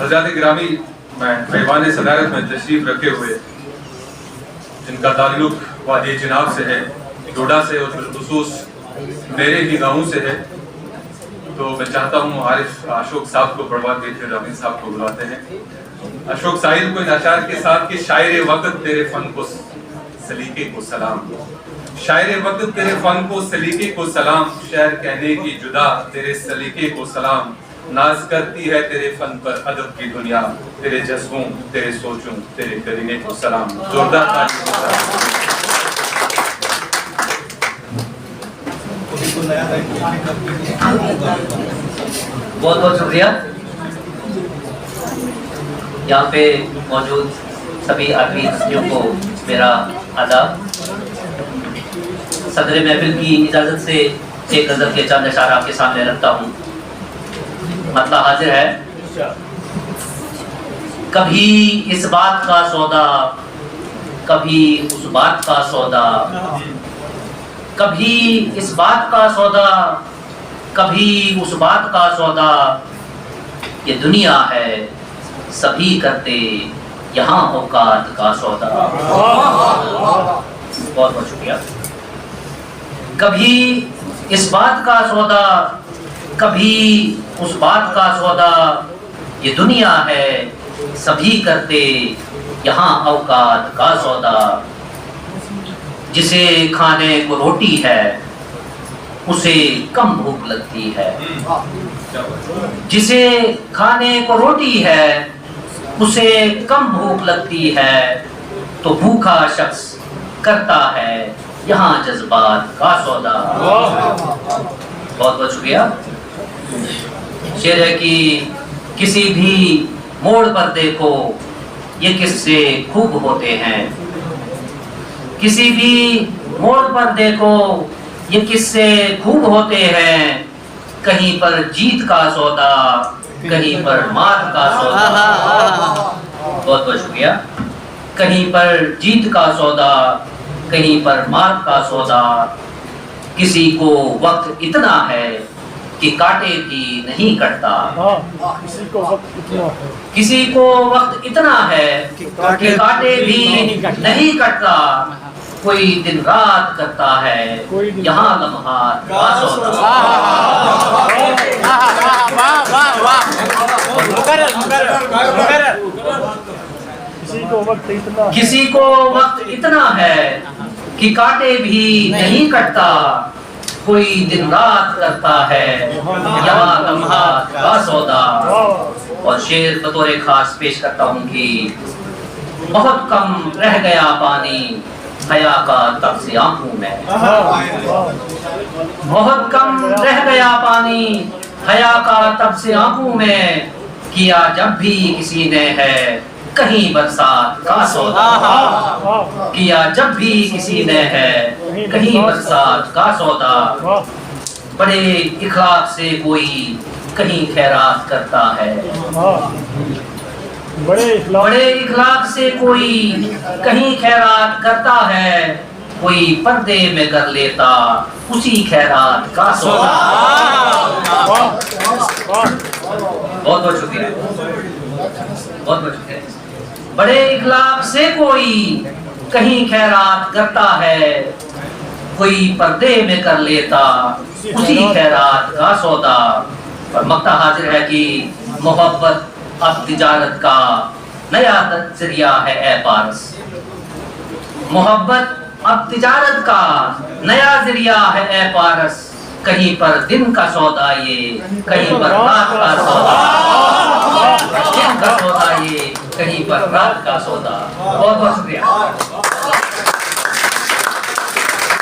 हज़रात गिरामी मैं ऐवान सदारत में तशरीफ रखे हुए जिनका ताल्लुक वादी जनाब से है, डोडा से और बिलखुसूस मेरे ही गाँव से है, तो मैं चाहता हूँ आरिफ अशोक साहब को पढ़वा के फिर अमीन साहब को बुलाते हैं। अशोक साहिल को इन अशार के साथ कि शायर वक्त तेरे फन को सलीके को सलाम, शायर वक्त तेरे फन को सलीके को सलाम, शायर कहने की जुदा तेरे सलीके को सलाम, नाज करती है तेरे फन पर अदब की दुनिया, तेरे जज्बों तेरे सोचों तेरे करीने को सलाम। जोरदार ताली। बहुत बहुत शुक्रिया। यहाँ पे मौजूद सभी आदमियों को मेरा आदाब। सदर महफिल की इजाज़त से एक गज़ल के चंद अशार आपके सामने रखता हूँ। मतलब हाजिर है। कभी इस बात का सौदा, कभी उस बात का सौदा, कभी इस बात का सौदा, कभी उस बात का सौदा, ये दुनिया है सभी करते यहाँ औकात का सौदा। बहुत बहुत शुक्रिया। कभी इस बात का सौदा, कभी उस बात का सौदा, ये दुनिया है सभी करते यहाँ औकात का सौदा। जिसे खाने को रोटी है उसे कम भूख लगती है, जिसे खाने को रोटी है उसे कम भूख लगती है, तो भूखा शख्स करता है यहाँ जज्बात का सौदा। बहुत बहुत शुक्रिया। शेर है कि किसी भी मोड़ पर देखो ये किस्से खूब होते हैं, किसी भी मोड़ पर देखो ये किस्से खूब होते हैं, कहीं पर जीत का सौदा, कहीं पर मात का सौदा। बहुत बहुत शुक्रिया। कहीं पर जीत का सौदा, कहीं पर मात का सौदा, किसी को वक्त इतना है कि काटे भी नहीं कटता, किसी को वक्त इतना है कि काटे भी नहीं कटता, कोई दिन रात करता है यहाँ लम्हात का सौदा। किसी को वक्त इतना है कि काटे भी नहीं कटता, कोई दिन रात करता है यहाँ लम्हात का सौदा। और शेर बतौर खास पेश करता हूँ कि बहुत कम रह गया पानी हया का तब से आंखों में, बहुत कम रह गया पानी हया का तब से आंखों में, किया जब भी किसी ने है कहीं बरसात का सौदा, किया जब भी किसी ने है कहीं बरसात का सौदा। बड़े इखलाक से कोई कहीं खैरात करता है, बड़े इखलाक से कोई कहीं खैरात करता है, कोई पर्दे में कर लेता उसी खैरात का सौदा। बहुत बहुत शुक्रिया, बहुत बहुत शुक्रिया। बड़े इखलाक से कोई कहीं खैरात करता है, कोई पर्दे में कर लेता उसी खैरात का सौदा। और मक्ता हाजिर है कि मोहब्बत अब तिजारत का नया जरिया है ए पारस, मोहब्बत अब तिजारत का नया जरिया है ए पारस, कहीं पर दिन का सौदा ये, कहीं पर रात का सौदा, दिन का सौदा ये, कहीं पर रात का सौदा। बहुत बहुत शुक्रिया।